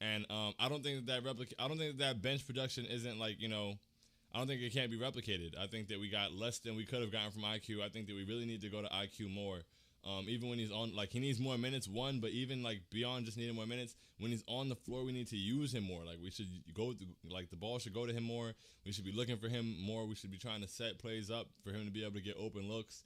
And I don't think I don't think that bench production isn't like, I don't think it can't be replicated. I think that we got less than we could have gotten from IQ. I think that we really need to go to IQ more. Even when he's on, like, he needs more minutes, but even, like, beyond just needing more minutes, when he's on the floor, we need to use him more. Like, we should the ball should go to him more. We should be looking for him more. We should be trying to set plays up for him to be able to get open looks,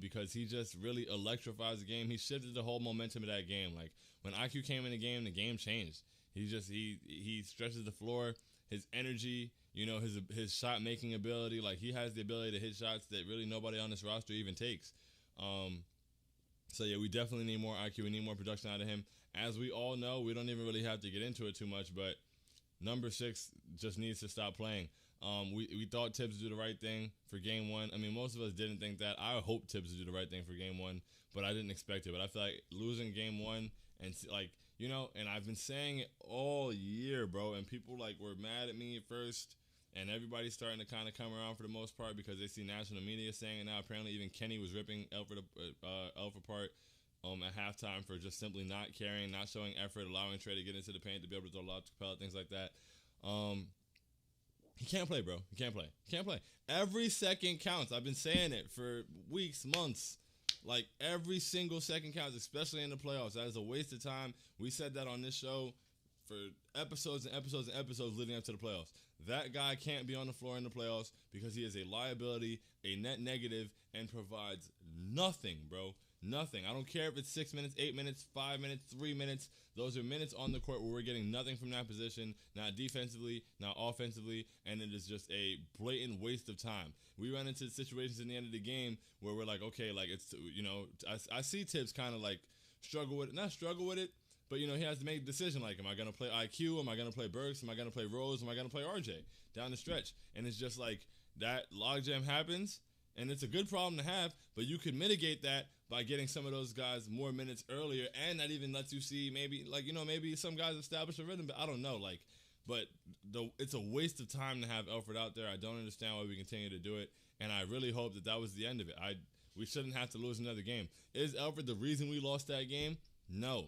because he just really electrifies the game. He shifted the whole momentum of that game. Like, when IQ came in the game changed. He stretches the floor. His energy, his shot making ability, like, he has the ability to hit shots that really nobody on this roster even takes. So yeah, we definitely need more IQ. We need more production out of him. As we all know, we don't even really have to get into it too much, but number 6 just needs to stop playing. We thought Tibbs would do the right thing for game 1. I mean, most of us didn't think that. I hope Tibbs would do the right thing for game 1, but I didn't expect it. But I feel like losing game 1 and, like, and I've been saying it all year, bro, and people, like, were mad at me at first, and everybody's starting to kind of come around for the most part because they see national media saying it now. Apparently, even Kenny was ripping Elfrid apart at halftime for just simply not caring, not showing effort, allowing Trey to get into the paint to be able to throw lob to Capella, things like that. He can't play, bro. He can't play. He can't play. Every second counts. I've been saying it for weeks, months. Like, every single second counts, especially in the playoffs. That is a waste of time. We said that on this show for episodes and episodes and episodes leading up to the playoffs. That guy can't be on the floor in the playoffs because he is a liability, a net negative, and provides nothing, bro. Nothing. I don't care if it's 6 minutes, 8 minutes, 5 minutes, 3 minutes. Those are minutes on the court where we're getting nothing from that position, not defensively, not offensively, and it is just a blatant waste of time. We run into situations in the end of the game where we're like, okay, like, it's, I see Tibbs kind of, like, not struggle with it, but, he has to make a decision, like, am I going to play IQ? Am I going to play Burks? Am I going to play Rose? Am I going to play RJ down the stretch? And it's just like that logjam happens, and it's a good problem to have, but you could mitigate that by getting some of those guys more minutes earlier, and that even lets you see maybe, like, maybe some guys establish a rhythm, but I don't know, like, but it's a waste of time to have Elfrid out there. I don't understand why we continue to do it, and I really hope that was the end of it. We shouldn't have to lose another game. Is Elfrid the reason we lost that game? No.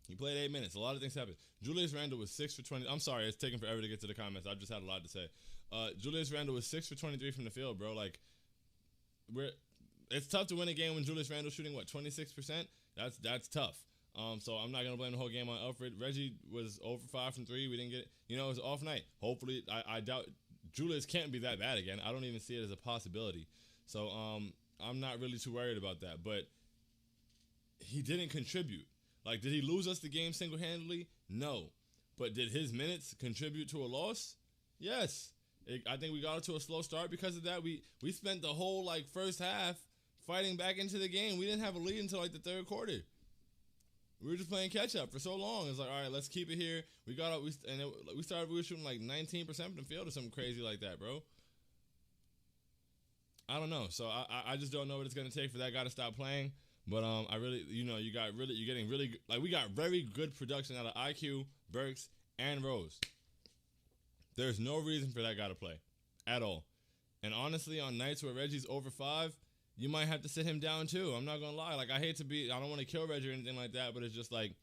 He played 8 minutes. A lot of things happened. Julius Randle was 6 for 20. I'm sorry, it's taking forever to get to the comments. I just had a lot to say. Julius Randle was 6 for 23 from the field, bro. Like, it's tough to win a game when Julius Randle's shooting, 26%? That's tough. So I'm not going to blame the whole game on Elfrid. Reggie was 0 for 5 from 3. We didn't get it. It was an off night. Hopefully, I doubt Julius can't be that bad again. I don't even see it as a possibility. So I'm not really too worried about that. But he didn't contribute. Like, did he lose us the game single-handedly? No. But did his minutes contribute to a loss? Yes. I think we got it to a slow start because of that. We spent the whole, like, first half fighting back into the game. We didn't have a lead until, like, the third quarter. We were just playing catch-up for so long. It's like, all right, let's keep it here. We were shooting, like, 19% from the field or something crazy like that, bro. I don't know. So I just don't know what it's going to take for that guy to stop playing. But I really, you're getting really, like, we got very good production out of IQ, Burks, and Rose. There's no reason for that guy to play at all. And honestly, on nights where Reggie's over 5, you might have to sit him down too. I'm not going to lie. Like, I don't want to kill Reggie or anything like that, but it's just like,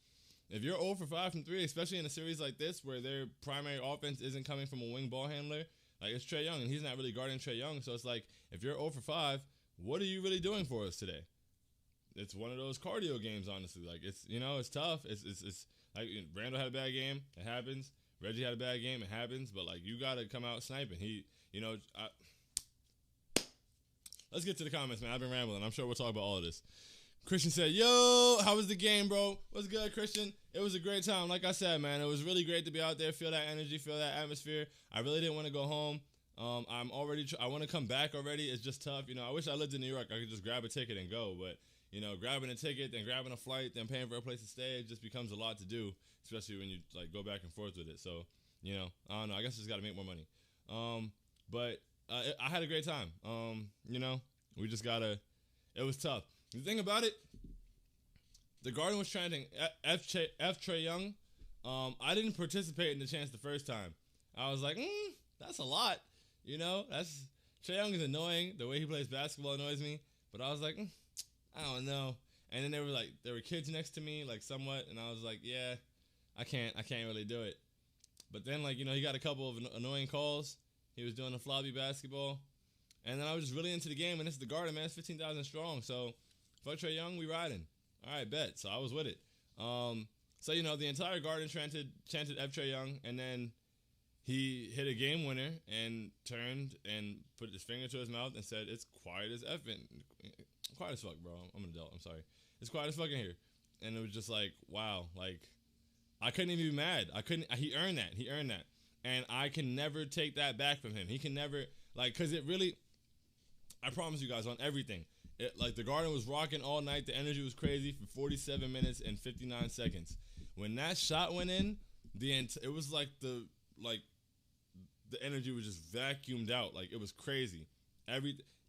if you're 0 for 5 from 3, especially in a series like this where their primary offense isn't coming from a wing ball handler, like, it's Trae Young, and he's not really guarding Trae Young. So it's like, if you're 0 for 5, what are you really doing for us today? It's one of those cardio games, honestly. Like, it's, it's tough. It's like, Randall had a bad game. It happens. Reggie had a bad game. It happens. But, like, you got to come out sniping. Let's get to the comments, man. I've been rambling. I'm sure we'll talk about all of this. Christian said, yo, how was the game, bro? What's good, Christian? It was a great time. Like I said, man, it was really great to be out there, feel that energy, feel that atmosphere. I really didn't want to go home. I want to come back already. It's just tough. I wish I lived in New York. I could just grab a ticket and go, but grabbing a ticket, then grabbing a flight, then paying for a place to stay, it just becomes a lot to do, especially when you, like, go back and forth with it. So, I don't know. I guess I just got to make more money. But I had a great time. We just got to – it was tough. The thing about it, the Garden was chanting F Trae Young. I didn't participate in the chants the first time. I was like, that's a lot. Trae Young is annoying. The way he plays basketball annoys me. But I was like, I don't know. And then there were kids next to me, like, somewhat, and I was like, yeah, I can't really do it. But then, like, you know, he got a couple of annoying calls. He was doing the floppy basketball. And then I was just really into the game, and this is the Garden, man. It's 15,000 strong. So, fuck Trae Young, we riding. All right, bet. So I was with it. So, you know, the entire Garden chanted F Trae Young, and then he hit a game winner and turned and put his finger to his mouth and said, "It's quiet as effing. Quiet as fuck, bro. I'm an adult. I'm sorry. It's quiet as fucking here." And it was just like, wow. Like, I couldn't even be mad. He earned that. He earned that. And I can never take that back from him. He can never, like, because it really, I promise you guys, on everything. Like, the Garden was rocking all night. The energy was crazy for 47 minutes and 59 seconds. When that shot went in, it was like the energy was just vacuumed out. Like, it was crazy.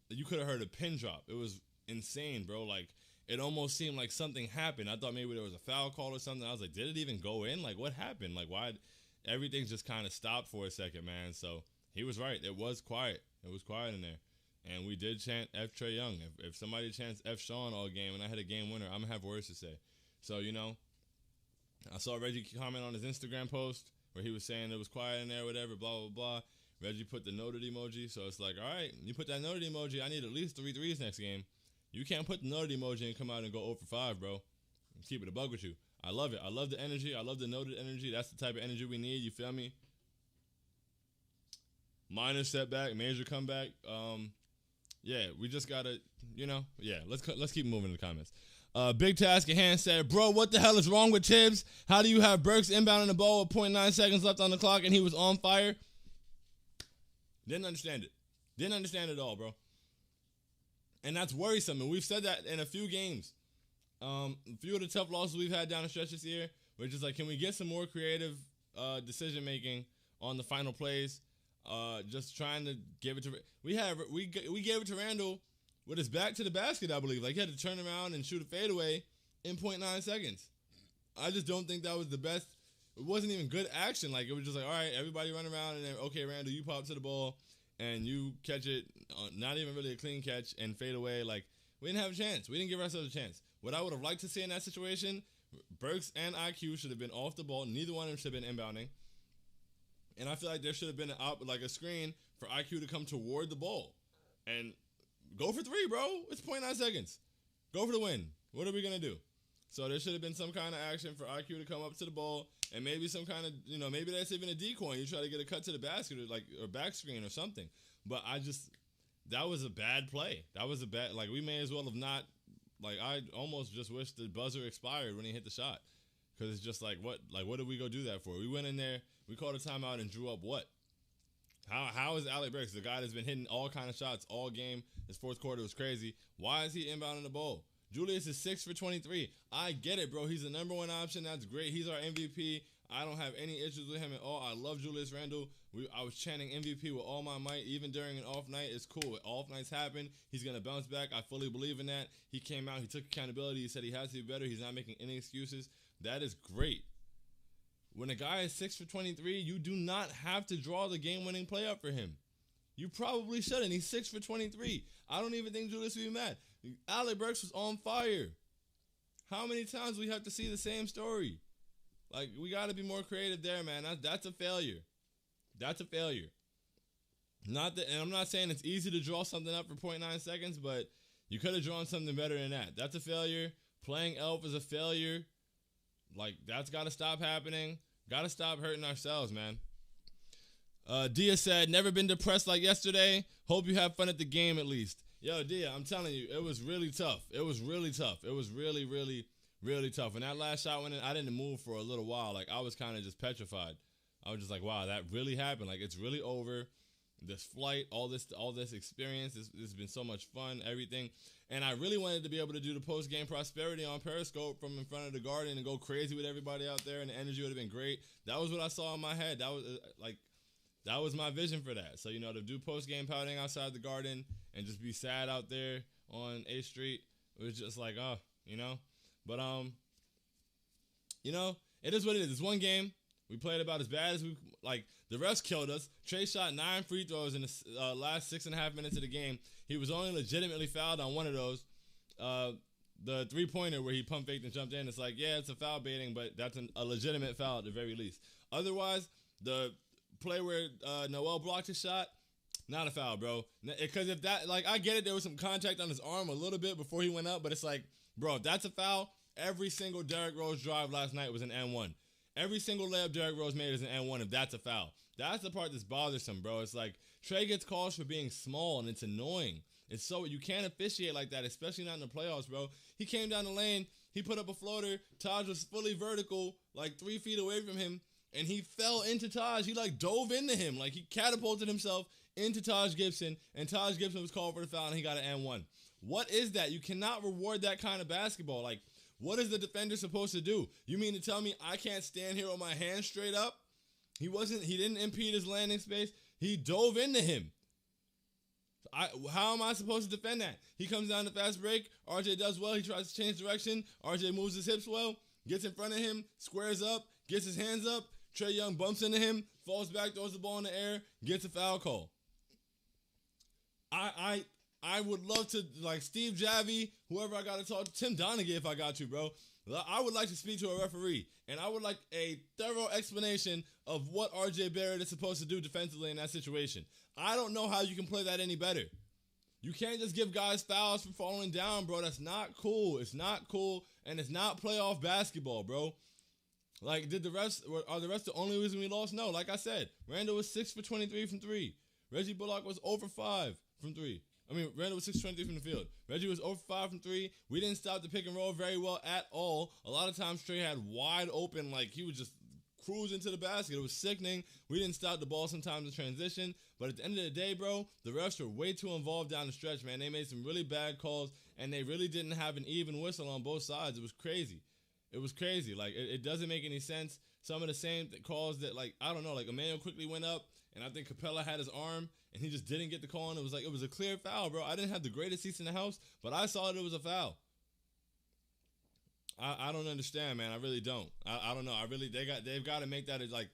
You could have heard a pin drop. It was insane, bro. Like, it almost seemed like something happened. I thought maybe there was a foul call or something. I was like, did it even go in? Like, what happened? Like, why? Everything just kind of stopped for a second, man. So he was right. It was quiet. It was quiet in there. And we did chant F Trae Young. If somebody chants F Sean all game and I hit a game winner, I'm going to have words to say. So, you know, I saw Reggie comment on his Instagram post where he was saying it was quiet in there, whatever, blah, blah, blah. Reggie put the noted emoji. So it's like, all right, you put that noted emoji. I need at least 3 threes next game. You can't put the noted emoji and come out and go 0 for 5, bro. Keep it a bug with you. I love it. I love the energy. I love the noted energy. That's the type of energy we need. You feel me? Minor setback, major comeback. Yeah, we just gotta, you know. Yeah, let's keep moving in the comments. Big Task at hand said, "Bro, what the hell is wrong with Tibbs? How do you have Burks inbounding the ball with 0.9 seconds left on the clock and he was on fire?" Didn't understand it. Didn't understand it at all, bro. And that's worrisome. And we've said that in a few games. A few of the tough losses we've had down the stretch this year, we're just like, can we get some more creative decision making on the final plays? Just trying to give it to we gave it to Randall with his back to the basket, I believe. Like, he had to turn around and shoot a fadeaway in 0.9 seconds. I just don't think that was the best. It wasn't even good action. Like, it was just like, all right, everybody run around and then, okay, Randall, you pop to the ball and you catch it, not even really a clean catch, and fade away. Like, we didn't have a chance. We didn't give ourselves a chance. What I would have liked to see in that situation, Burks and IQ should have been off the ball. Neither one of them should have been inbounding. And I feel like there should have been a screen for IQ to come toward the ball. And go for 3, bro. It's 0.9 seconds. Go for the win. What are we going to do? So there should have been some kind of action for IQ to come up to the ball, and maybe some kind of, you know, maybe that's even a decoy. You try to get a cut to the basket or back screen or something. But that was a bad play. That was a bad, like, we may as well have not, like, I almost just wish the buzzer expired when he hit the shot. Because it's just like, what did we go do that for? We went in there, we called a timeout and drew up what? How is Alec Burks, the guy that's been hitting all kind of shots all game? His fourth quarter was crazy. Why is he inbounding the ball? Julius is 6 for 23. I get it, bro. He's the number one option. That's great. He's our MVP. I don't have any issues with him at all. I love Julius Randle. I was chanting MVP with all my might, even during an off night. It's cool. Off nights happen. He's going to bounce back. I fully believe in that. He came out. He took accountability. He said he has to be better. He's not making any excuses. That is great. When a guy is 6 for 23, you do not have to draw the game-winning play up for him. You probably shouldn't. He's 6 for 23. I don't even think Julius would be mad. Alec Burks was on fire. How many times we have to see the same story? Like, we got to be more creative there, man. That's a failure. That's a failure. And I'm not saying it's easy to draw something up for 0.9 seconds, but you could have drawn something better than that. That's a failure. Playing Elf is a failure. Like, that's got to stop happening. Got to stop hurting ourselves, man. Dia said, never been depressed like yesterday. Hope you have fun at the game at least. Yo, Dia, I'm telling you, it was really tough. It was really tough. It was really, really, really tough. When that last shot went in, I didn't move for a little while. Like, I was kind of just petrified. I was just like, wow, that really happened. Like, it's really over. This flight, all this experience, this has been so much fun, everything. And I really wanted to be able to do the post-game prosperity on Periscope from in front of the Garden and go crazy with everybody out there, and the energy would have been great. That was what I saw in my head. That was my vision for that. So, you know, to do post-game pouting outside the Garden and just be sad out there on 8th Street, it was just like, oh, you know. But, you know, it is what it is. It's one game. We played about as bad as we, like, the refs killed us. Trey shot 9 free throws in the last 6.5 minutes of the game. He was only legitimately fouled on one of those. the 3-pointer where he pump faked and jumped in, it's like, yeah, it's a foul baiting, but that's a legitimate foul at the very least. Otherwise, the play where Noel blocked his shot, not a foul, bro. Because if that, like, I get it, there was some contact on his arm a little bit before he went up, but it's like, bro, if that's a foul, every single Derrick Rose drive last night was an N1. Every single layup Derrick Rose made is an N1 if that's a foul. That's the part that's bothersome, bro. It's like, Trey gets calls for being small, and it's annoying. It's so, you can't officiate like that, especially not in the playoffs, bro. He came down the lane, he put up a floater, Taj was fully vertical, like 3 feet away from him, and he fell into Taj. He, like, dove into him. Like, he catapulted himself into Taj Gibson, and Taj Gibson was called for the foul, and he got an N1. What is that? You cannot reward that kind of basketball. Like, what is the defender supposed to do? You mean to tell me I can't stand here with my hands straight up? He didn't impede his landing space. He dove into him. How am I supposed to defend that? He comes down the fast break. RJ does well. He tries to change direction. RJ moves his hips well, gets in front of him, squares up, gets his hands up. Trae Young bumps into him, falls back, throws the ball in the air, gets a foul call. I would love to, like, Steve Javie, whoever I got to talk to, Tim Donaghy if I got you, bro. I would like to speak to a referee, and I would like a thorough explanation of what RJ Barrett is supposed to do defensively in that situation. I don't know how you can play that any better. You can't just give guys fouls for falling down, bro. That's not cool. It's not cool, and it's not playoff basketball, bro. Like, are the refs the only reason we lost? No, like I said, Randall was 6 for 23 from 3. Reggie Bullock was 0 for 5 from 3. Randall was 6 for 23 from the field. Reggie was 0 for 5 from 3. We didn't stop the pick and roll very well at all. A lot of times Trey had wide open, like, he was just cruising to the basket. It was sickening. We didn't stop the ball sometimes in transition. But at the end of the day, bro, the refs were way too involved down the stretch, man. They made some really bad calls, and they really didn't have an even whistle on both sides. It was crazy. It was crazy. Like, it doesn't make any sense. Some of the same calls that, like, I don't know, like, Emmanuel quickly went up, and I think Capella had his arm, and he just didn't get the call, and it was a clear foul, bro. I didn't have the greatest seats in the house, but I saw that it was a foul. I don't understand, man. I really don't. I don't know. They've got to make that like,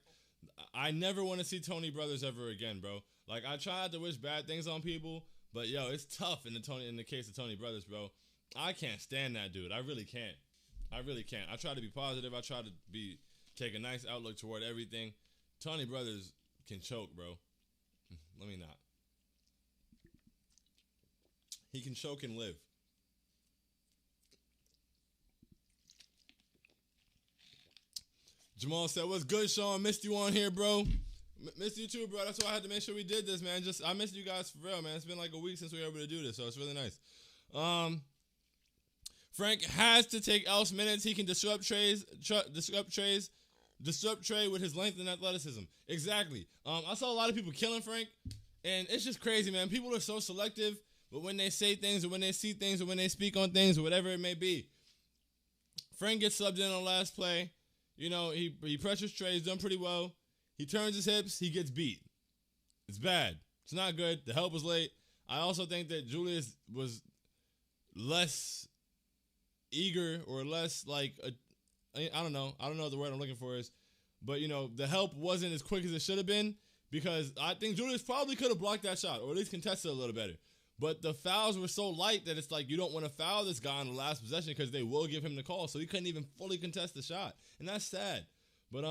I never want to see Tony Brothers ever again, bro. Like, I tried to wish bad things on people, but yo, it's tough in the case of Tony Brothers, bro. I can't stand that dude. I really can't. I really can't. I try to be positive. I try to take a nice outlook toward everything. Tony Brothers can choke, bro. Let me not. He can choke and live. Jamal said, "What's good, Sean? Missed you on here, bro. Missed you too, bro. That's why I had to make sure we did this, man. I missed you guys for real, man. It's been like a week since we were able to do this, so it's really nice." Frank has to take Elf's minutes. He can disrupt Trey with his length and athleticism. Exactly. I saw a lot of people killing Frank, and it's just crazy, man. People are so selective, but when they say things or when they see things or when they speak on things or whatever it may be, Frank gets subbed in on the last play. You know, he pressures Trey. He's done pretty well. He turns his hips. He gets beat. It's bad. It's not good. The help was late. I also think that Julius was less eager or less like, I don't know what the word I'm looking for is. But, you know, the help wasn't as quick as it should have been because I think Julius probably could have blocked that shot or at least contested a little better. But the fouls were so light that it's like you don't want to foul this guy on the last possession because they will give him the call. So he couldn't even fully contest the shot. And that's sad. But,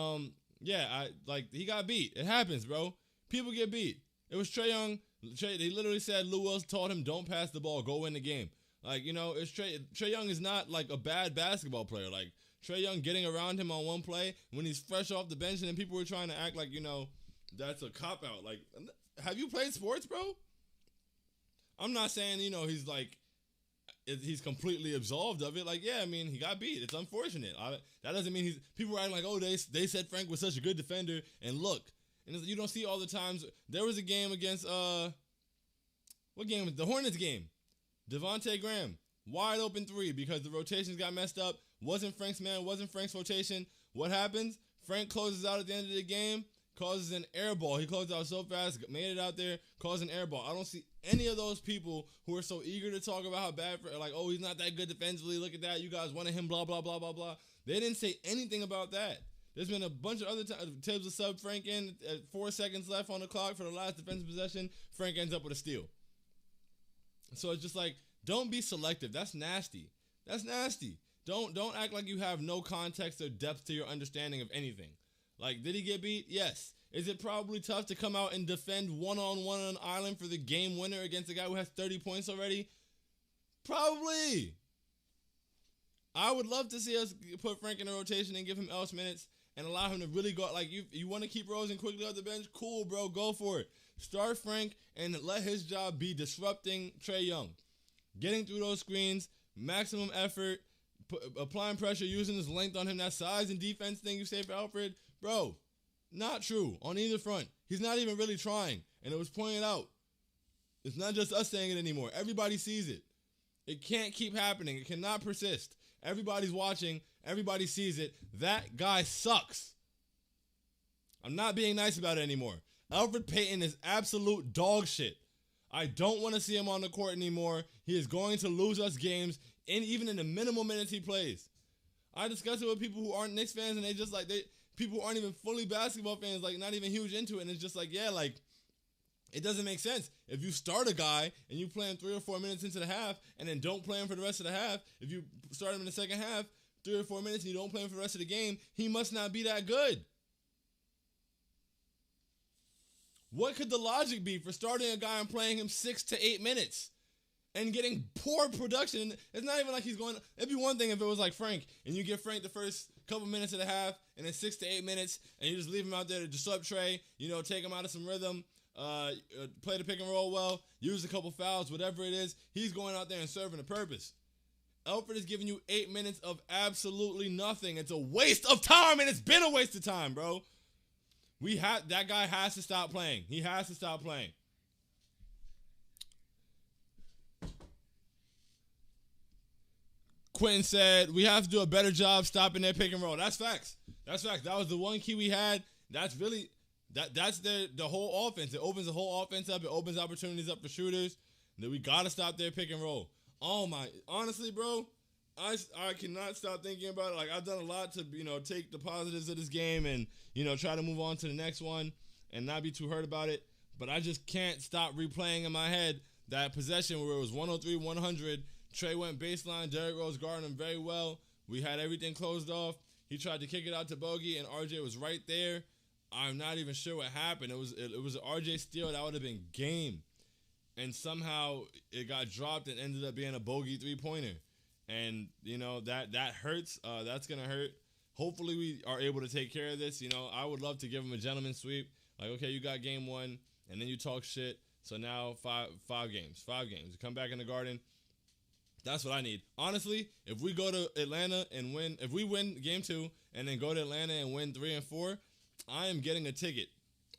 yeah, he got beat. It happens, bro. People get beat. It was Trae Young. They literally said Lou Wills told him, don't pass the ball, go win the game. Like, you know, it's Trae Young is not like a bad basketball player. Like, Trae Young getting around him on one play when he's fresh off the bench and then people were trying to act like, you know, that's a cop-out. Like, have you played sports, bro? I'm not saying, you know, he's completely absolved of it. Like, yeah, I mean, he got beat. It's unfortunate. That doesn't mean people are acting like, oh, they said Frank was such a good defender. And look, and you don't see all the times. There was a game against, what game? The Hornets game. Devontae Graham, wide open 3 because the rotations got messed up. Wasn't Frank's man, wasn't Frank's rotation. What happens? Frank closes out at the end of the game, causes an air ball. He closed out so fast, made it out there, caused an air ball. I don't see any of those people who are so eager to talk about how bad, like, oh, he's not that good defensively. Look at that. You guys wanted him, blah, blah, blah, blah, blah. They didn't say anything about that. There's been a bunch of other times. Tibbs will sub Frank in at 4 seconds left on the clock for the last defensive possession. Frank ends up with a steal. So it's just like, don't be selective. That's nasty. That's nasty. Don't act like you have no context or depth to your understanding of anything. Like, did he get beat? Yes. Is it probably tough to come out and defend one-on-one on an island for the game winner against a guy who has 30 points already? Probably. I would love to see us put Frank in a rotation and give him else minutes and allow him to really go. Like, you want to keep Rosen quickly off the bench? Cool, bro. Go for it. Start Frank and let his job be disrupting Trae Young. Getting through those screens, maximum effort, applying pressure, using his length on him. That size and defense thing you say for Alfred, bro, not true on either front. He's not even really trying, and it was pointed out. It's not just us saying it anymore. Everybody sees it. It can't keep happening. It cannot persist. Everybody's watching. Everybody sees it. That guy sucks. I'm not being nice about it anymore. Alfred Payton is absolute dog shit. I don't want to see him on the court anymore. He is going to lose us games, even in the minimal minutes he plays. I discuss it with people who aren't Knicks fans, and they just like, people who aren't even fully basketball fans, like not even huge into it, and it's just like, yeah, like, it doesn't make sense. If you start a guy and you play him 3 or 4 minutes into the half and then don't play him for the rest of the half, if you start him in the second half, 3 or 4 minutes, and you don't play him for the rest of the game, he must not be that good. What could the logic be for starting a guy and playing him 6 to 8 minutes and getting poor production? It's not even like he's going. It'd be one thing if it was like Frank and you give Frank the first couple minutes of the half and then 6 to 8 minutes and you just leave him out there to disrupt Trae, take him out of some rhythm, play the pick and roll well, use a couple fouls, whatever it is. He's going out there and serving a purpose. Alfred is giving you 8 minutes of absolutely nothing. It's a waste of time, and it's been a waste of time, bro. That guy has to stop playing. He has to stop playing. Quentin said, we have to do a better job stopping their pick and roll. That's facts. That's facts. That was the one key we had. That's really, that's the whole offense. It opens the whole offense up. It opens opportunities up for shooters. Then we got to stop their pick and roll. Oh, my. Honestly, bro, I cannot stop thinking about it. Like, I've done a lot to, take the positives of this game and, try to move on to the next one and not be too hurt about it. But I just can't stop replaying in my head that possession where it was 103-100. Trae went baseline. Derrick Rose guarded him very well. We had everything closed off. He tried to kick it out to Bogey, and RJ was right there. I'm not even sure what happened. It was an RJ steal. That would have been game. And somehow it got dropped and ended up being a Bogey three-pointer. And, that hurts. That's going to hurt. Hopefully we are able to take care of this. I would love to give him a gentleman's sweep. Like, okay, you got game 1, and then you talk shit. So now five games. 5 games. You come back in the Garden. That's what I need. Honestly, if we go to Atlanta and win, if we win game 2 and then go to Atlanta and win 3 and 4, I am getting a ticket.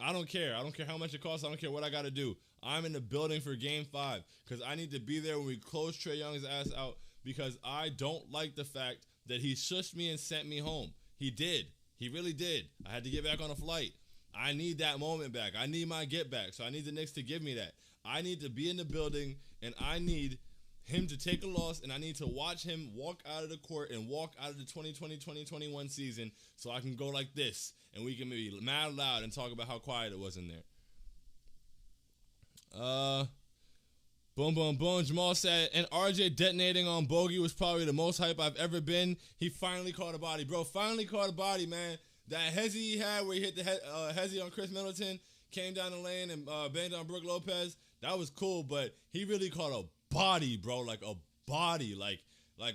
I don't care. I don't care how much it costs. I don't care what I got to do. I'm in the building for game 5 because I need to be there when we close Trae Young's ass out because I don't like the fact that he shushed me and sent me home. He did. He really did. I had to get back on a flight. I need that moment back. I need my get back. So I need the Knicks to give me that. I need to be in the building, and I need him to take a loss, and I need to watch him walk out of the court and walk out of the 2020-2021 season so I can go like this, and we can be mad loud and talk about how quiet it was in there. Boom, boom, boom. Jamal said, and RJ detonating on Bogey was probably the most hype I've ever been. He finally caught a body. Bro, finally caught a body, man. That hezzy he had where he hit the hezzy on Chris Middleton, came down the lane and banged on Brook Lopez. That was cool, but he really caught a body, bro. Like a body. Like,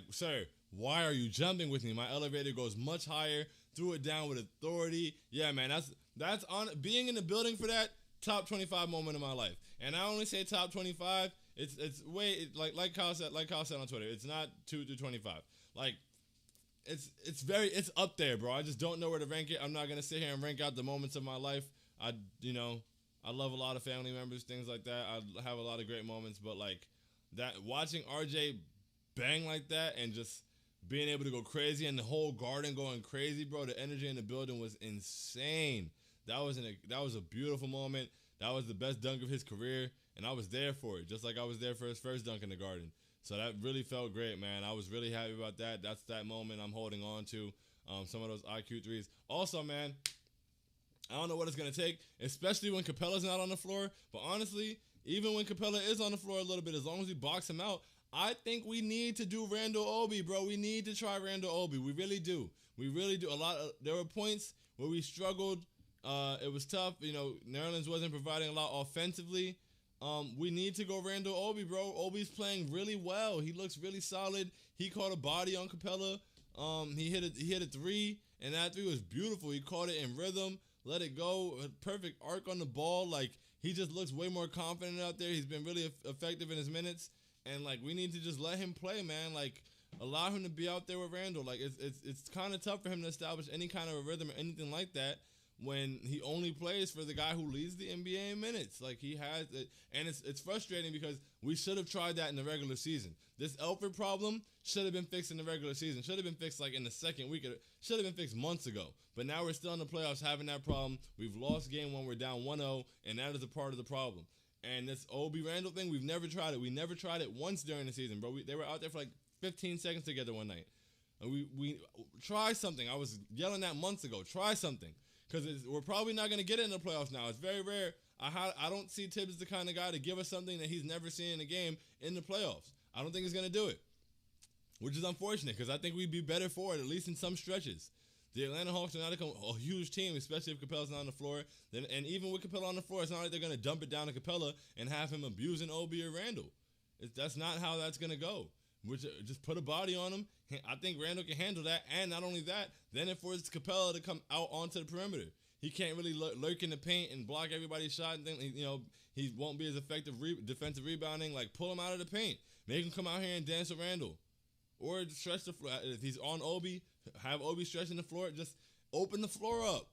sir, why are you jumping with me? My elevator goes much higher. Threw it down with authority. Yeah, man, that's on being in the building for that top 25 moment of my life. And I only say top 25. It's way like Kyle said on Twitter. It's not 2 through 25. Like it's up there, bro. I just don't know where to rank it. I'm not gonna sit here and rank out the moments of my life. I love a lot of family members, things like that. I have a lot of great moments, but like that watching RJ bang like that and just being able to go crazy and the whole Garden going crazy, bro. The energy in the building was insane. That was a beautiful moment. That was the best dunk of his career, and I was there for it, just like I was there for his first dunk in the Garden. So that really felt great, man. I was really happy about that. That's that moment I'm holding on to. Some of those IQ threes. Also, man, I don't know what it's going to take, especially when Capella's not on the floor. But honestly, even when Capella is on the floor a little bit, as long as we box him out, I think we need to do Randall Obi, bro. We need to try Randall Obi. We really do. We really do. There were points where we struggled. It was tough. You know, New Orleans wasn't providing a lot offensively. We need to go Randall Obi, bro. Obi's playing really well. He looks really solid. He caught a body on Capella. He hit a three, and that three was beautiful. He caught it in rhythm, let it go, a perfect arc on the ball. Like, he just looks way more confident out there. He's been really effective in his minutes. And, like, we need to just let him play, man. Like, allow him to be out there with Randall. Like, it's kind of tough for him to establish any kind of a rhythm or anything like that when he only plays for the guy who leads the NBA in minutes. Like, he has it. And it's frustrating because we should have tried that in the regular season. This Elfrid problem should have been fixed in the regular season. Should have been fixed, like, in the second week. Should have been fixed months ago. But now we're still in the playoffs having that problem. We've lost game one. We're down 1-0, and that is a part of the problem. And this Obi Randall thing, we've never tried it. We never tried it once during the season, bro. They were out there for like 15 seconds together one night. And we try something. I was yelling that months ago. Try something. Because we're probably not going to get it in the playoffs now. It's very rare. I don't see Tibbs as the kind of guy to give us something that he's never seen in a game in the playoffs. I don't think he's going to do it, which is unfortunate because I think we'd be better for it, at least in some stretches. The Atlanta Hawks are not a huge team, especially if Capella's not on the floor. And even with Capella on the floor, it's not like they're going to dump it down to Capella and have him abusing Obi or Randall. That's not how that's going to go. Just put a body on him. I think Randall can handle that. And not only that, then it forces Capella to come out onto the perimeter. He can't really lurk in the paint and block everybody's shot. And he won't be as effective defensive rebounding. Like, pull him out of the paint. Make him come out here and dance with Randall. Or stretch the floor. If he's on Obi, have Obi stretching the floor. Just open the floor up.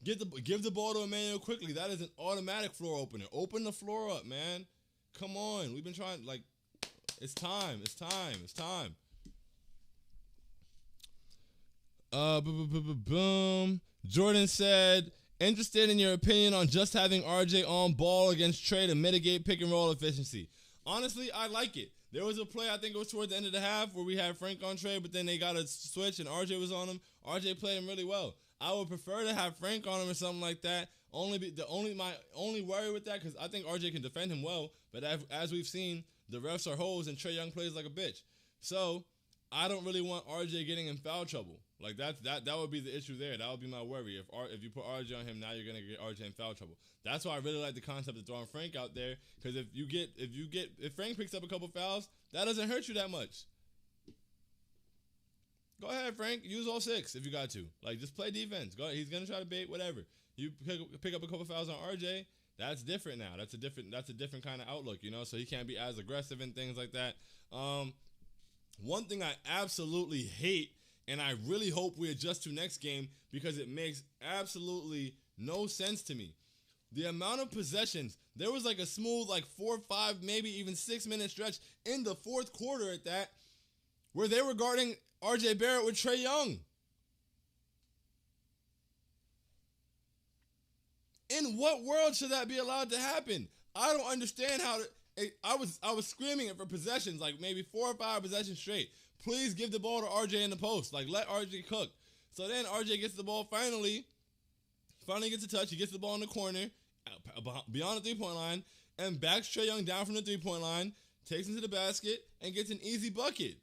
Give the ball to Emmanuel quickly. That is an automatic floor opener. Open the floor up, man. Come on. We've been trying, like, it's time. It's time. It's time. Boom. Jordan said, interested in your opinion on just having RJ on ball against Trey to mitigate pick and roll efficiency. Honestly, I like it. There was a play, I think it was toward the end of the half, where we had Frank on Trey, but then they got a switch and RJ was on him. RJ played him really well. I would prefer to have Frank on him or something like that. My only worry with that, because I think RJ can defend him well, but as we've seen, the refs are hoes and Trey Young plays like a bitch. So I don't really want RJ getting in foul trouble. Like that would be the issue there. That would be my worry. If you put RJ on him, now you're gonna get RJ in foul trouble. That's why I really like the concept of throwing Frank out there, because if Frank picks up a couple fouls, that doesn't hurt you that much. Go ahead, Frank. Use all six if you got to. Like, just play defense. Go ahead. He's gonna try to bait, whatever. You pick up a couple fouls on RJ. That's different now. That's a different kind of outlook, you know. So he can't be as aggressive and things like that. One thing I absolutely hate, and I really hope we adjust to next game because it makes absolutely no sense to me. The amount of possessions, there was like a smooth 4, 5, maybe even 6 minute stretch in the fourth quarter at that, where they were guarding RJ Barrett with Trey Young. In what world should that be allowed to happen? I don't understand how I was screaming it for possessions, like maybe 4 or 5 possessions straight. Please give the ball to RJ in the post. Like, let RJ cook. So then RJ gets the ball finally gets a touch. He gets the ball in the corner, beyond the three-point line, and backs Trey Young down from the three-point line, takes him to the basket, and gets an easy bucket.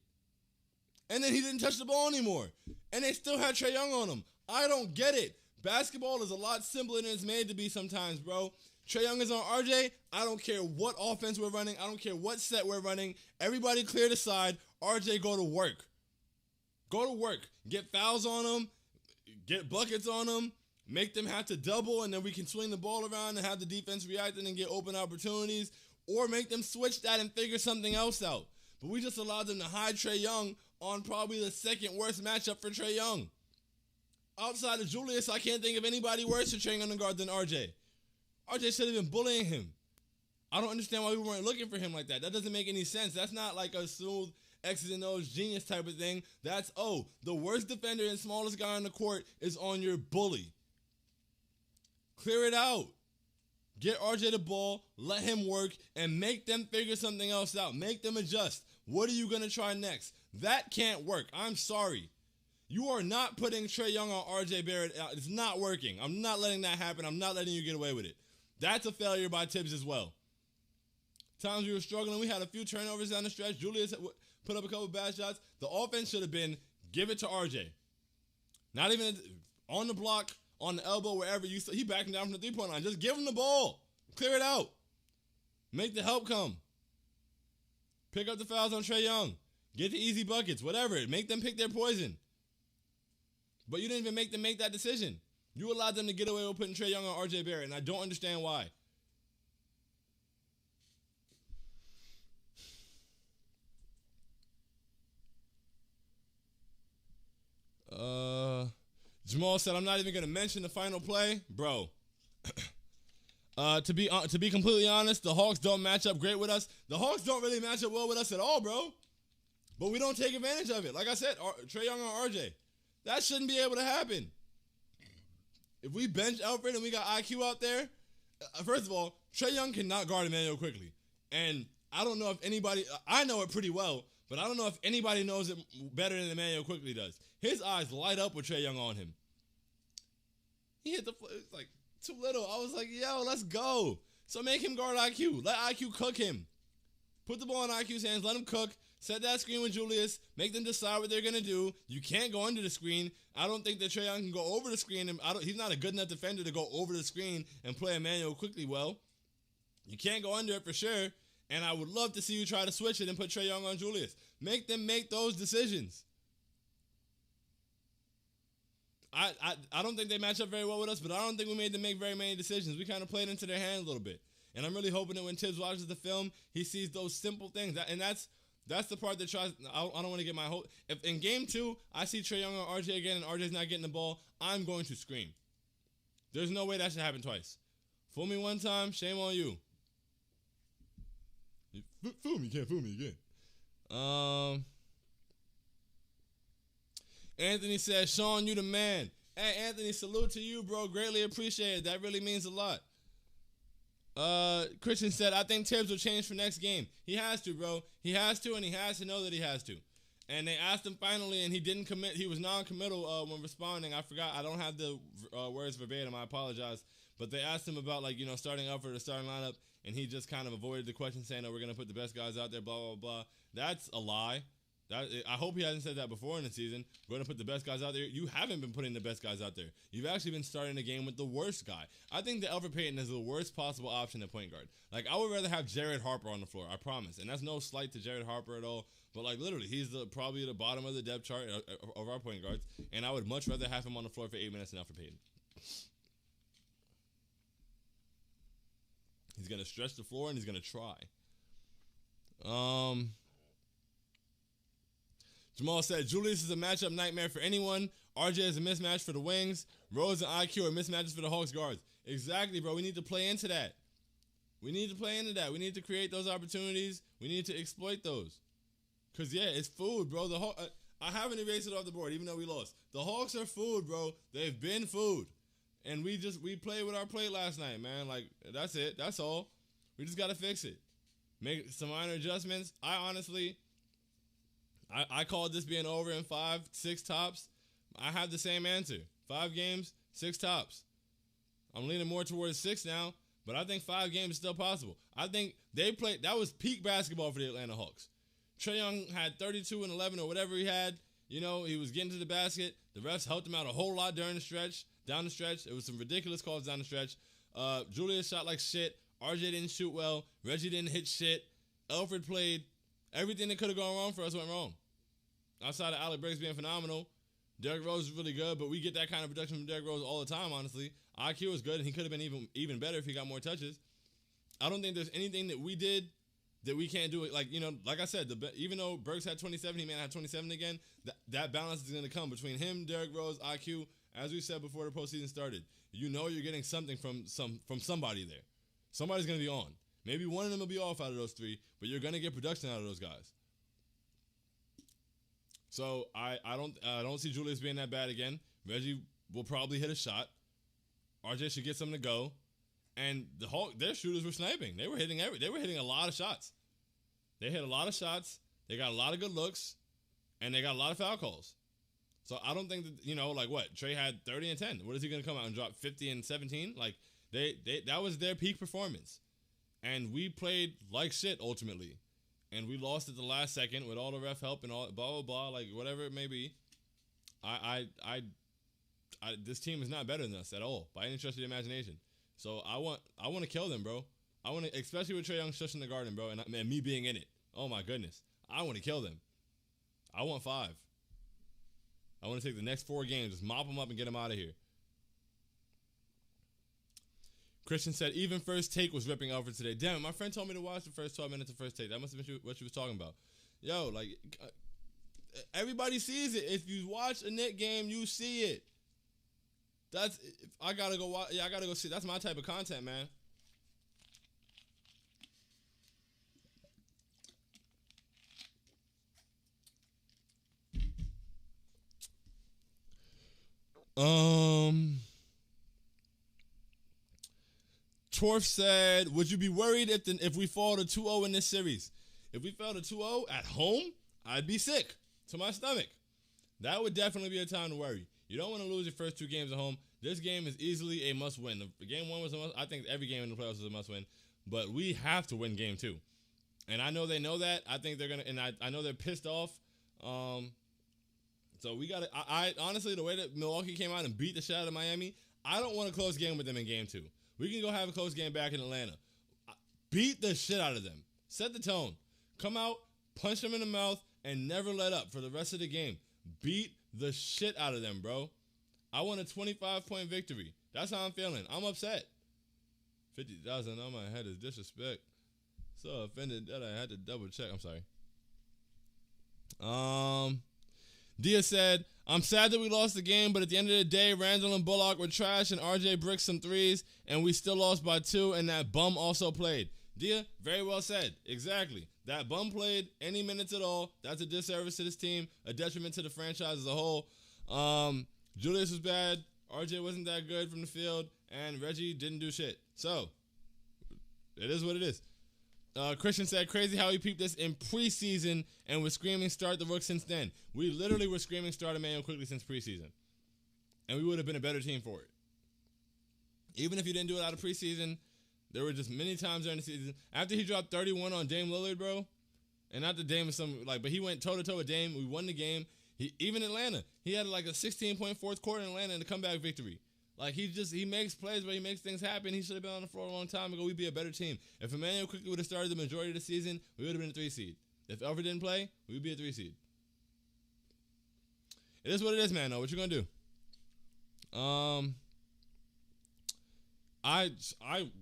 And then he didn't touch the ball anymore. And they still had Trey Young on him. I don't get it. Basketball is a lot simpler than it's made to be sometimes, bro. Trey Young is on RJ. I don't care what offense we're running. I don't care what set we're running. Everybody clear the side. RJ, go to work. Go to work. Get fouls on them. Get buckets on them. Make them have to double, and then we can swing the ball around and have the defense react and get open opportunities. Or make them switch that and figure something else out. But we just allowed them to hide Trey Young on probably the second worst matchup for Trey Young. Outside of Julius, I can't think of anybody worse for Trey Young to guard than RJ. RJ should have been bullying him. I don't understand why we weren't looking for him like that. That doesn't make any sense. That's not like a smooth X's and O's genius type of thing. That's, the worst defender and smallest guy on the court is on your bully. Clear it out. Get RJ the ball, let him work, and make them figure something else out. Make them adjust. What are you going to try next? That can't work. I'm sorry. You are not putting Trey Young on RJ Barrett out. It's not working. I'm not letting that happen. I'm not letting you get away with it. That's a failure by Tibbs as well. Times we were struggling. We had a few turnovers down the stretch. Julius put up a couple bad shots. The offense should have been give it to RJ. Not even on the block, on the elbow, wherever you. He backing down from the three-point line. Just give him the ball. Clear it out. Make the help come. Pick up the fouls on Trae Young. Get the easy buckets. Whatever. Make them pick their poison. But you didn't even make them make that decision. You allowed them to get away with putting Trae Young on RJ Barrett, and I don't understand why. Jamal said, I'm not even going to mention the final play. Bro, to be completely honest, the Hawks don't match up great with us. The Hawks don't really match up well with us at all, bro. But we don't take advantage of it. Like I said, Trae Young on RJ. That shouldn't be able to happen. If we bench Alfred and we got IQ out there, first of all, Trae Young cannot guard Emmanuel quickly. And I don't know if anybody, I know it pretty well, but I don't know if anybody knows it better than Emmanuel quickly does. His eyes light up with Trae Young on him. He hit the, it's like too little. I was like, yo, let's go. So make him guard IQ. Let IQ cook him. Put the ball in IQ's hands. Let him cook. Set that screen with Julius. Make them decide what they're going to do. You can't go under the screen. I don't think that Trae Young can go over the screen. And he's not a good enough defender to go over the screen and play Emmanuel quickly well. You can't go under it for sure. And I would love to see you try to switch it and put Trae Young on Julius. Make them make those decisions. I don't think they match up very well with us, but I don't think we made them make very many decisions. We kind of played into their hand a little bit. And I'm really hoping that when Tibbs watches the film, he sees those simple things. And that's the part that tries. I don't want to get my whole. If in game 2 I see Trae Young or RJ again and RJ's not getting the ball, I'm going to scream. There's no way that should happen twice. Fool me one time, shame on you. Fool me, can't fool me again. Anthony says, Sean, you the man. Hey, Anthony, salute to you, bro. Greatly appreciate it. That really means a lot. Christian said, I think Tibbs will change for next game. He has to, bro. He has to, and he has to know that he has to. And they asked him finally, and he didn't commit. He was non-committal when responding. I forgot. I don't have the words verbatim. I apologize. But they asked him about, like, starting up for the starting lineup, and he just kind of avoided the question, saying, oh, we're going to put the best guys out there, blah, blah, blah. That's a lie. I hope he hasn't said that before in the season. We're going to put the best guys out there. You haven't been putting the best guys out there. You've actually been starting the game with the worst guy. I think that Elfrid Payton is the worst possible option at point guard. Like, I would rather have Jared Harper on the floor, I promise. And that's no slight to Jared Harper at all. But, like, literally, he's probably at the bottom of the depth chart of our point guards. And I would much rather have him on the floor for 8 minutes than Elfrid Payton. He's going to stretch the floor, and he's going to try. Jamal said, Julius is a matchup nightmare for anyone. RJ is a mismatch for the wings. Rose and IQ are mismatches for the Hawks guards. Exactly, bro. We need to play into that. We need to create those opportunities. We need to exploit those. Because, yeah, it's food, bro. I haven't erased it off the board, even though we lost. The Hawks are food, bro. They've been food. And we played with our plate last night, man. Like, that's it. That's all. We just got to fix it. Make some minor adjustments. I called this being over in 5, 6 tops. I have the same answer. 5 games, 6 tops. I'm leaning more towards 6 now, but I think 5 games is still possible. I think that was peak basketball for the Atlanta Hawks. Trae Young had 32 and 11 or whatever he had. He was getting to the basket. The refs helped him out a whole lot down the stretch. It was some ridiculous calls down the stretch. Julius shot like shit. RJ didn't shoot well. Reggie didn't hit shit. Elfrid played. Everything that could have gone wrong for us went wrong. Outside of Alec Burks being phenomenal, Derrick Rose is really good, but we get that kind of production from Derrick Rose all the time, honestly. IQ is good, and he could have been even better if he got more touches. I don't think there's anything that we did that we can't do it. Like, like I said, even though Burks had 27, he may not have 27 again, that balance is going to come between him, Derrick Rose, IQ. As we said before the postseason started, you're getting something from somebody there. Somebody's going to be on. Maybe one of them will be off out of those 3, but you're going to get production out of those guys. So I don't see Julius being that bad again. Reggie will probably hit a shot. RJ should get something to go. And their shooters were sniping. They were hitting a lot of shots. They hit a lot of shots. They got a lot of good looks, and they got a lot of foul calls. So I don't think that, like what? Trae had 30 and 10. What is he going to come out and drop 50 and 17? Like that was their peak performance. And we played like shit ultimately. And we lost at the last second with all the ref help and all blah blah blah, like whatever it may be. This team is not better than us at all by any stretch of the imagination. So I want to kill them, bro. I want to, especially with Trae Young shushing the garden, bro, and me being in it. Oh my goodness, I want to kill them. I want 5. I want to take the next 4 games, just mop them up and get them out of here. Christian said, even First Take was ripping Alfred today. Damn it, my friend told me to watch the first 12 minutes of First Take. That must have been what she was talking about. Yo, like, everybody sees it. If you watch a Knicks game, you see it. I gotta go watch. Yeah, I gotta go see. That's my type of content, man. Torf said, would you be worried if we fall to 2-0 in this series? If we fell to 2-0 at home, I'd be sick to my stomach. That would definitely be a time to worry. You don't want to lose your first 2 games at home. This game is easily a must-win. Game 1 was a must. I think every game in the playoffs is a must-win. But we have to win game 2. And I know they know that. I think they're going to, and I know they're pissed off. So we got to, I honestly, the way that Milwaukee came out and beat the shit out of Miami, I don't want a close game with them in game 2. We can go have a close game back in Atlanta. Beat the shit out of them. Set the tone. Come out, punch them in the mouth, and never let up for the rest of the game. Beat the shit out of them, bro. I want a 25-point victory. That's how I'm feeling. I'm upset. 50,000 on my head is disrespect. So offended that I had to double check. I'm sorry. Dia said, I'm sad that we lost the game, but at the end of the day, Randall and Bullock were trash and RJ bricked some threes, and we still lost by 2, and that bum also played. Dia, very well said. Exactly. That bum played any minutes at all. That's a disservice to this team, a detriment to the franchise as a whole. Julius was bad. RJ wasn't that good from the field, and Reggie didn't do shit. So, it is what it is. Christian said, crazy how he peeped this in preseason and was screaming start the Rook since then. We literally were screaming start Emmanuel quickly since preseason. And we would have been a better team for it. Even if you didn't do it out of preseason, there were just many times during the season. After he dropped 31 on Dame Lillard, bro, and not that Dame is but he went toe-to-toe with Dame. We won the game. Even Atlanta, he had like a 16-point fourth quarter in Atlanta in the comeback victory. Like, he makes plays where he makes things happen. He should have been on the floor a long time ago. We'd be a better team. If Emmanuel quickly would have started the majority of the season, we would have been a 3 seed. If Alfred didn't play, we'd be a 3 seed. It is what it is, man, though. What you gonna do? I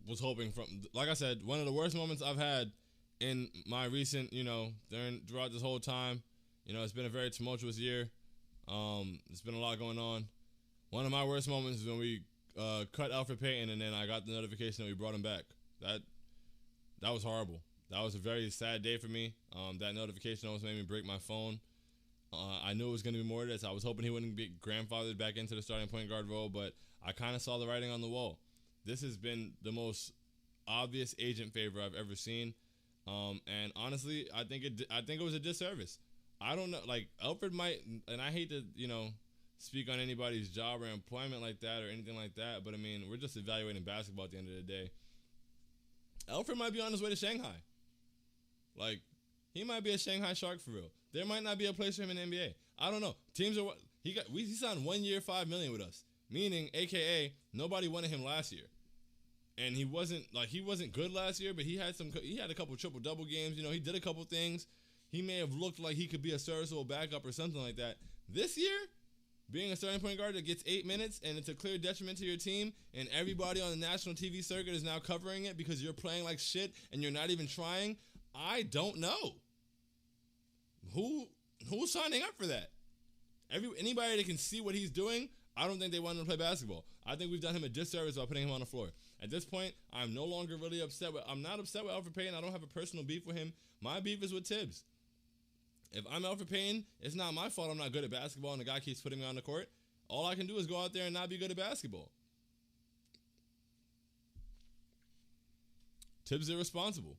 was hoping like I said, one of the worst moments I've had in my recent, throughout this whole time. It's been a very tumultuous year. There's been a lot going on. One of my worst moments is when we cut Alfred Payton, and then I got the notification that we brought him back. That was horrible. That was a very sad day for me. That notification almost made me break my phone. I knew it was going to be more of this. I was hoping he wouldn't be grandfathered back into the starting point guard role, but I kind of saw the writing on the wall. This has been the most obvious agent favor I've ever seen, and honestly, I think it was a disservice. I don't know, like Alfred might, and I hate to speak on anybody's job or employment like that or anything like that, but I mean, we're just evaluating basketball at the end of the day. Alfred might be on his way to Shanghai. Like, he might be a Shanghai Shark for real. There might not be a place for him in the NBA. I don't know. Teams are he signed 1 year, $5 million with us, meaning AKA nobody wanted him last year, and he wasn't good last year, but he had a couple triple double games. He did a couple things. He may have looked like he could be a serviceable backup or something like that. This year, being a starting point guard that gets 8 minutes and it's a clear detriment to your team, and everybody on the national TV circuit is now covering it because you're playing like shit and you're not even trying, I don't know. Who's signing up for that? Anybody that can see what he's doing, I don't think they want him to play basketball. I think we've done him a disservice by putting him on the floor. At this point, I'm no longer really I'm not upset with Alfred Payton. I don't have a personal beef with him. My beef is with Tibbs. If I'm Alfred Payton, it's not my fault I'm not good at basketball and the guy keeps putting me on the court. All I can do is go out there and not be good at basketball. Tibbs is irresponsible.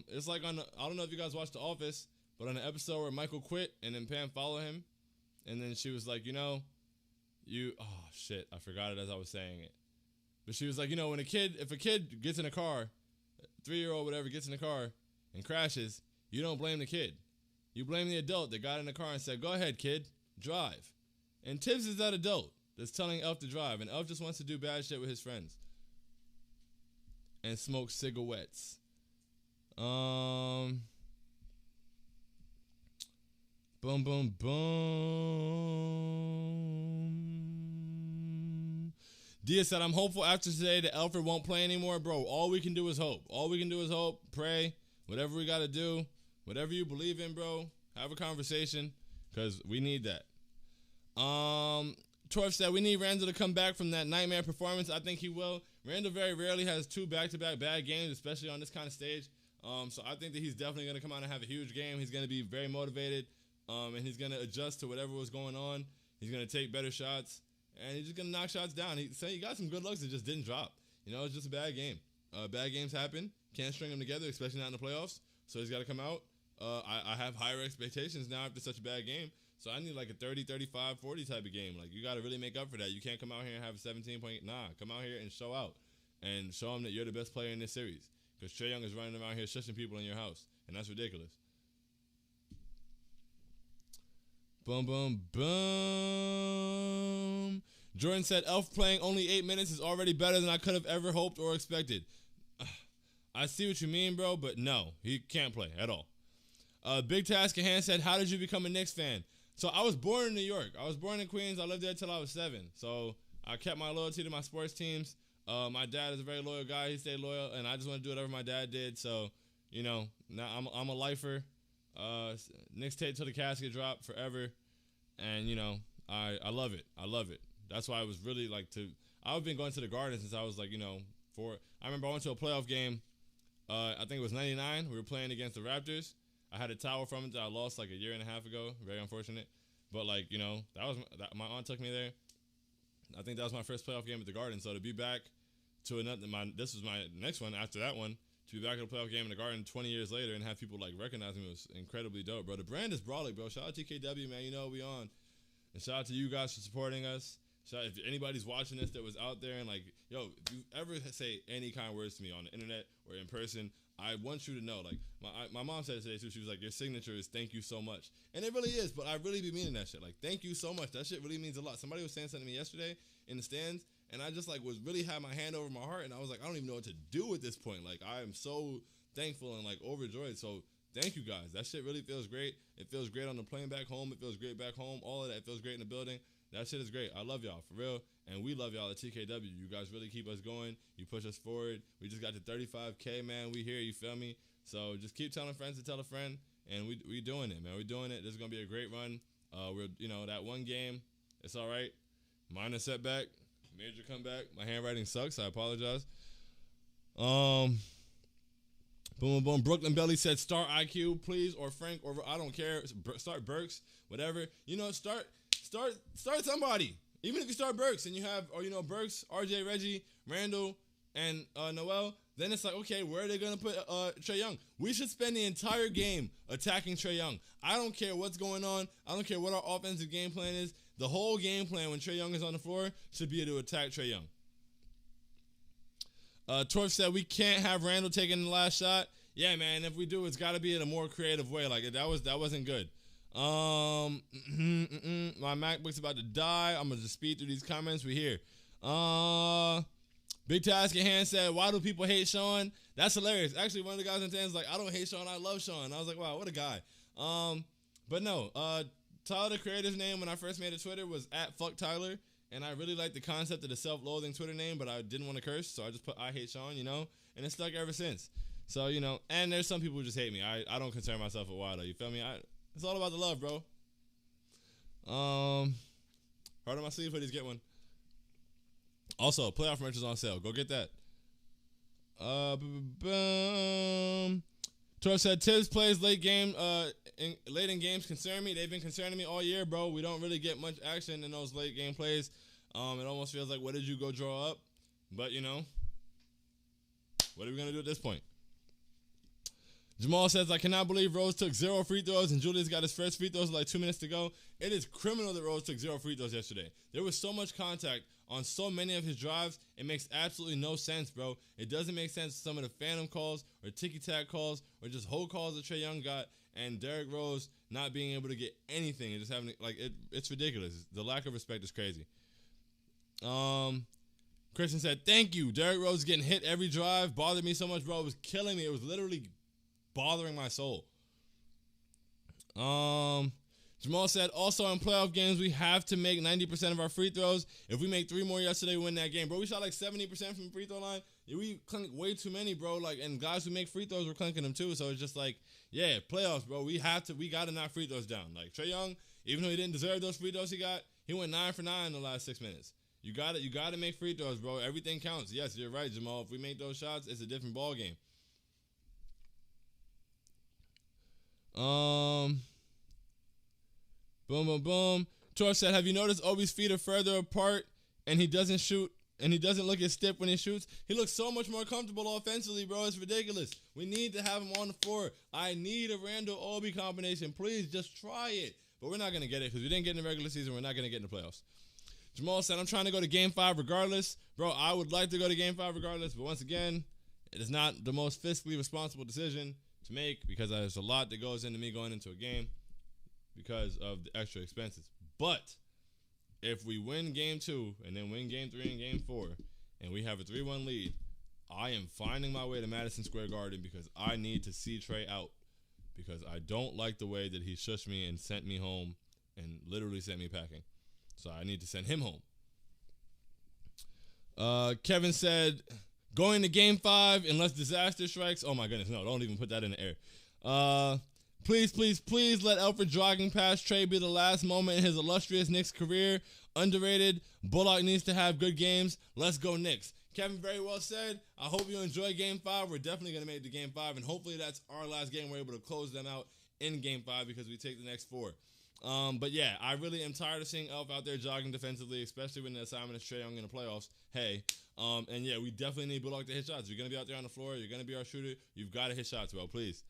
It's like I don't know if you guys watched The Office, but on the episode where Michael quit and then Pam followed him, and then she was like, I forgot it as I was saying it. But she was like, if a kid gets in a car, 3-year-old, whatever, gets in a car and crashes, you don't blame the kid. You blame the adult that got in the car and said, go ahead, kid, drive. And Tibbs is that adult that's telling Elf to drive, and Elf just wants to do bad shit with his friends and smoke cigarettes. Boom, boom, boom. Dia said, I'm hopeful after today that Alfred won't play anymore. Bro, all we can do is hope. All we can do is hope, pray, whatever we got to do, whatever you believe in, bro. Have a conversation, because we need that. Torf said, we need Randall to come back from that nightmare performance. I think he will. Randall very rarely has 2 back-to-back bad games, especially on this kind of stage. So I think that he's definitely going to come out and have a huge game. He's going to be very motivated, and he's going to adjust to whatever was going on. He's going to take better shots, and he's just going to knock shots down. He got some good looks that just didn't drop. It's just a bad game. Bad games happen. Can't string them together, especially not in the playoffs. So he's got to come out. I have higher expectations now after such a bad game. So I need like a 30, 35, 40 type of game. Like, you got to really make up for that. You can't come out here and have a 17 point. Nah, come out here and show out. And show them that you're the best player in this series. Because Trae Young is running around here shushing people in your house. And that's ridiculous. Boom, boom, boom. Jordan said, Elf playing only 8 minutes is already better than I could have ever hoped or expected. I see what you mean, bro, but no, he can't play at all. Big Task at Hand said, how did you become a Knicks fan? So I was born in New York. I was born in Queens. I lived there till I was 7. So I kept my loyalty to my sports teams. My dad is a very loyal guy. He stayed loyal, and I just want to do whatever my dad did. So, now I'm a lifer. Knicks tape till the casket drop forever. And, I love it. I love it. That's why I was really I've been going to the Garden since I was 4. I remember I went to a playoff game. I think it was 99. We were playing against the Raptors. I had a towel from it that I lost a year and a half ago. Very unfortunate. But my aunt took me there. I think that was my first playoff game at the Garden. So to be back to this was my next one after that one, to be back at a playoff game in the Garden 20 years later and have people recognize me was incredibly dope, bro. The brand is brawling, bro. Shout out to TKW, man. We on. And shout out to you guys for supporting us. Shout out if anybody's watching this that was out there and if you ever say any kind of words to me on the internet or in person, I want you to know, my mom said it today too. She was like, your signature is thank you so much. And it really is, but I really be meaning that shit. Thank you so much. That shit really means a lot. Somebody was saying something to me yesterday in the stands, and I just was really had my hand over my heart, and I was like, I don't even know what to do at this point. I am so thankful and overjoyed. So thank you guys. That shit really feels great. It feels great on the plane back home. It feels great back home. All of that feels great in the building. That shit is great. I love y'all, for real. And we love y'all at TKW. You guys really keep us going. You push us forward. We just got to 35K, man. We here, you feel me? So just keep telling friends to tell a friend. And we doing it, man. We doing it. This is going to be a great run. We're, that one game, it's all right. Minor setback. Major comeback. My handwriting sucks. I apologize. Boom, boom, boom. Brooklyn Belly said, start IQ, please, or Frank, or I don't care. Start Burks, whatever. Start somebody. Even if you start Burks and you have, Burks, RJ, Reggie, Randall, and Noel, then it's okay, where are they going to put Trae Young? We should spend the entire game attacking Trae Young. I don't care what's going on. I don't care what our offensive game plan is. The whole game plan when Trae Young is on the floor should be to attack Trae Young. Torf said we can't have Randall taking the last shot. Yeah, man, if we do, it's got to be in a more creative way. That wasn't good. My MacBook's about to die. I'm gonna just speed through these comments. We here. Big Task at Hand said, why do people hate Sean? That's hilarious. Actually, one of the guys in the I don't hate Sean, I love Sean. I was like, wow, what a guy. But no, Tyler, the creator's name when I first made a Twitter was @FuckTyler, and I really liked the concept of the self-loathing Twitter name, but I didn't want to curse, so I just put I hate Sean, and it's stuck ever since. So, and there's some people who just hate me. I don't consider myself a wild, you feel me? It's all about the love, bro. Heart on my sleeve hoodies, get one. Also, playoff merch is on sale. Go get that. Tor said, Tibbs plays late in games concern me. They've been concerning me all year, bro. We don't really get much action in those late game plays. It almost feels like, what did you go draw up? But, what are we going to do at this point? Jamal says, I cannot believe Rose took 0 free throws and Julius got his first free throws with 2 minutes to go. It is criminal that Rose took 0 free throws yesterday. There was so much contact on so many of his drives. It makes absolutely no sense, bro. It doesn't make sense some of the phantom calls or ticky-tack calls or just whole calls that Trae Young got, and Derrick Rose not being able to get anything and just having it's ridiculous. The lack of respect is crazy. Christian said, "Thank you. Derrick Rose getting hit every drive bothered me so much, bro. It was killing me. It was literally bothering my soul." Jamal said, "Also in playoff games, we have to make 90% of our free throws. If we make 3 more yesterday, we win that game." Bro, we shot like 70% from the free throw line. We clinked way too many, bro. Like, and guys who make free throws were clinking them too. So it's just like, yeah, playoffs, bro. We got to knock free throws down. Like, Trae Young, even though he didn't deserve those free throws he got, he went 9 for 9 in the last 6 minutes. You got to make free throws, bro. Everything counts. Yes, you're right, Jamal. If we make those shots, it's a different ball game. Boom, boom, boom. Torch said, "Have you noticed Obi's feet are further apart and he doesn't shoot and he doesn't look as stiff when he shoots? He looks so much more comfortable offensively, bro. It's ridiculous. We need to have him on the floor. I need a Randall Obi combination. Please just try it." But we're not going to get it because we didn't get in the regular season. We're not going to get in the playoffs. Jamal said, "I'm trying to go to Game 5 regardless." Bro, I would like to go to Game 5 regardless, but once again, it is not the most fiscally responsible decision to make because there's a lot that goes into me going into a game because of the extra expenses. But if we win Game 2 and then win Game 3 and Game 4 and we have a 3-1 lead, I am finding my way to Madison Square Garden because I need to see Trae out because I don't like the way that he shushed me and sent me home and literally sent me packing. So I need to send him home. Kevin said, "Going to Game 5 unless disaster strikes." Oh my goodness, no, don't even put that in the air. Please, please, please let Elfrid jogging past Trae be the last moment in his illustrious Knicks career. Underrated. Bullock needs to have good games. Let's go Knicks. Kevin, very well said. I hope you enjoy Game 5. We're definitely going to make it to Game 5, and hopefully that's our last game. We're able to close them out in Game 5 because we take the next 4. But yeah, I really am tired of seeing Elf out there jogging defensively, especially when the assignment is Trae Young in the playoffs. Hey, and yeah, we definitely need Bullock to hit shots. If you're going to be out there on the floor, you're going to be our shooter, you've got to hit shots, bro, please.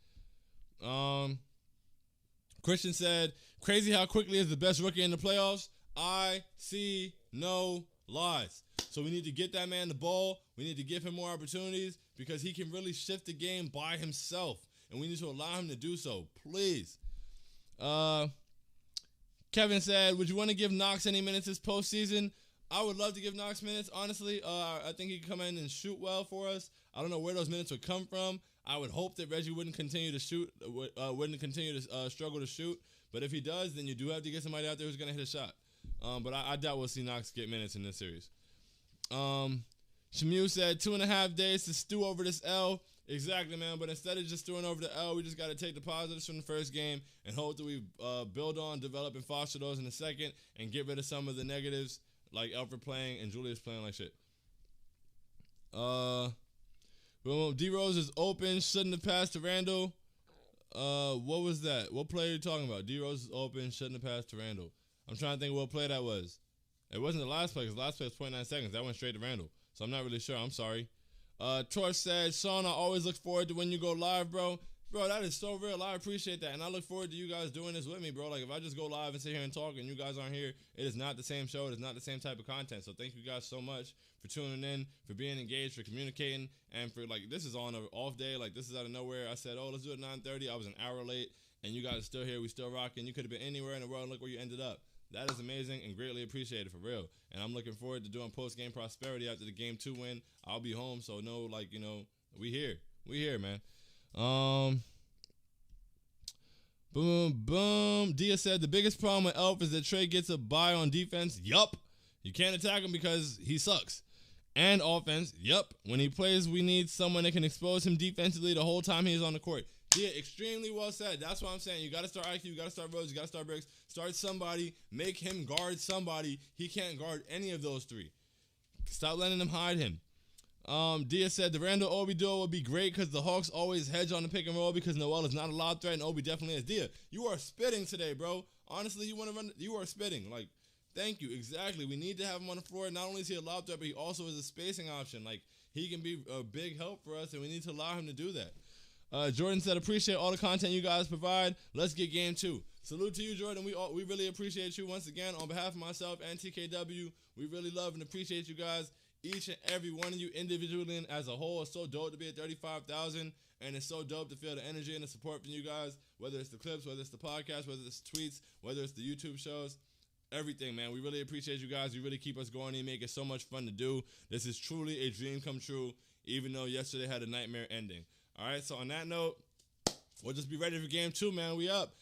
Christian said, "Crazy how quickly is the best rookie in the playoffs. I see no lies." So we need to get that man the ball. We need to give him more opportunities because he can really shift the game by himself, and we need to allow him to do so, please. Kevin said, "Would you want to give Knox any minutes this postseason?" I would love to give Knox minutes, honestly. I think he could come in and shoot well for us. I don't know where those minutes would come from. I would hope that Reggie wouldn't continue to struggle to shoot. But if he does, then you do have to get somebody out there who's going to hit a shot. But I doubt we'll see Knox get minutes in this series. Shamu said, 2.5 days to stew over this L. Exactly, man. But instead of just stewing over the L, we just got to take the positives from the first game and hope that we build on, develop, and foster those in the second and get rid of some of the negatives like Elfrid playing and Julius playing like shit. D-Rose is open. Shouldn't have passed to Randall. What was that? What play are you talking about? D-Rose is open. Shouldn't have passed to Randall. I'm trying to think what play that was. It wasn't the last play because the last play was 0.9 seconds. That went straight to Randall. So I'm not really sure. I'm sorry. Torch said, "Sean, I always look forward to when you go live, bro." Bro, that is so real. I appreciate that. And I look forward to you guys doing this with me, bro. Like, if I just go live and sit here and talk and you guys aren't here, it is not the same show. It is not the same type of content. So thank you guys so much for tuning in, for being engaged, for communicating, and for, like, this is on an off day. Like, this is out of nowhere. I said, "Oh, let's do it at 9:30. I was an hour late, and you guys are still here. We still rocking. You could have been anywhere in the world, and look where you ended up. That is amazing and greatly appreciated, for real. And I'm looking forward to doing post-game prosperity after the Game 2 win. I'll be home, so no, like, you know, we here. We here, man. Boom, boom. Dia said, "The biggest problem with Elf is that Trae gets a bye on defense." Yup. You can't attack him because he sucks. And offense. Yup. When he plays, we need someone that can expose him defensively the whole time he's on the court. Dia, extremely well said. That's what I'm saying. You got to start IQ. You got to start Rose. You got to start Briggs. Start somebody. Make him guard somebody. He can't guard any of those three. Stop letting them hide him. Dia said, "The Randall Obi duo would be great because the Hawks always hedge on the pick and roll because Noel is not a lob threat and Obi definitely is." Dia, you are spitting today, bro. Honestly, you are spitting. Like, thank you. Exactly. We need to have him on the floor. Not only is he a lob threat, but he also is a spacing option. Like, he can be a big help for us, and we need to allow him to do that. Jordan said, "Appreciate all the content you guys provide. Let's get Game 2. salute to you, Jordan. We really appreciate you once again on behalf of myself and TKW. We really love and appreciate you guys, each and every one of you individually and as a whole. It's so dope to be at 35,000, and it's so dope to feel the energy and the support from you guys, whether it's the clips, whether it's the podcast, whether it's tweets, whether it's the YouTube shows. Everything, man. We really appreciate you guys. You really keep us going and make it so much fun to do. This is truly a dream come true, even though yesterday had a nightmare ending. All right, so on that note, we'll just be ready for game 2, man. We up.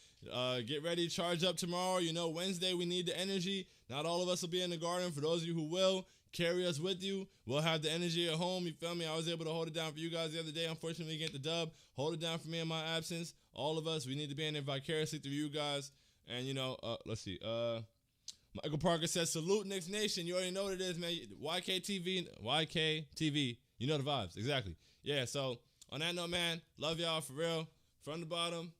Get ready, charge up tomorrow. You know, Wednesday, we need the energy. Not all of us will be in the garden. For those of you who will, carry us with you. We'll have the energy at home. You feel me? I was able to hold it down for you guys the other day. Unfortunately, we get the dub. Hold it down for me in my absence. All of us, we need to be in there vicariously through you guys. And, you know, let's see. Michael Parker says, salute Knicks Nation. You already know what it is, man. YKTV. You know the vibes. Exactly. Yeah, so on that note, man, love y'all for real. From the bottom,